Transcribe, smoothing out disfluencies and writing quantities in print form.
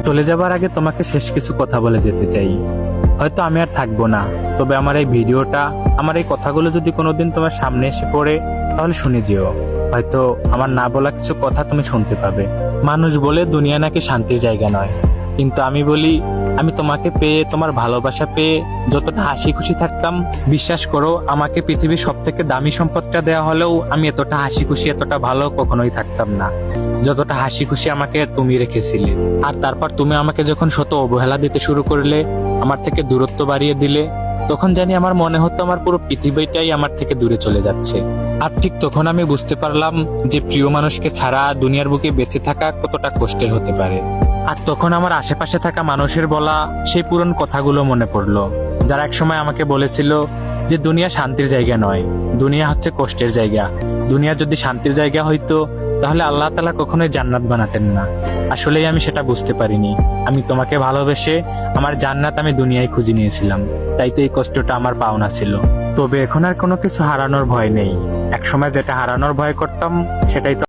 চলে যাবার আগে তোমাকে শেষ কিছু কথা বলে যেতে চাই। হয়তো আমি আর থাকবো না, তবে আমার এই ভিডিওটা, আমার এই কথাগুলো যদি কোনোদিন তোমার সামনে এসে পড়ে, তাহলে শুনে যেও। হয়তো আমার না বলা কিছু কথা তুমি শুনতে পাবে। মানুষ বলে দুনিয়া নাকি শান্তির জায়গা নয়, কিন্তু আমি বলি, আমি তোমাকে পেয়ে, তোমার ভালোবাসা পেয়ে যতটা হাসি খুশি থাকতাম, বিশ্বাস করো আমাকে পৃথিবীর সব থেকে দামি সম্পদটা দেওয়া হলেও আমি এতটা হাসি খুশি, এতটা ভালো কখনোই থাকতাম না যতটা হাসি খুশি আমাকে তুমি রেখেছিলে। আর তারপর তুমি আমাকে যখন শত অবহেলা দিতে শুরু করলে, আমার থেকে দূরত্ব বাড়িয়ে দিলে, তখন জানি আমার মনে হতো আমার পুরো পৃথিবীটাই আমার থেকে দূরে চলে যাচ্ছে। আর ঠিক তখন আমি বুঝতে পারলাম যে প্রিয় মানুষকে ছাড়া দুনিয়ার বুকে বেঁচে থাকা কতটা কষ্টের হতে পারে। আর তখন আমার আশেপাশে থাকা মানুষের বলা সেই পুরনো কথাগুলো মনে পড়লো, যারা একসময় আমাকে বলেছিল যে দুনিয়া শান্তির জায়গা নয়, দুনিয়া হচ্ছে কষ্টের জায়গা। দুনিয়া যদি শান্তির জায়গা হইতো, তাহলে আল্লাহ তাআলা কখনোই জান্নাত বানাতেন না। আসলেই আমি সেটা বুঝতে পারিনি। আমি তোমাকে ভালোবেসে আমার জান্নাত আমি দুনিয়ায় খুঁজে নিয়েছিলাম, তাই তো এই কষ্টটা আমার পাওনা ছিল। তবে এখন আর কোনো কিছু হারানোর ভয় নেই। একসময় যেটা হারানোর ভয় করতাম, সেটাই তো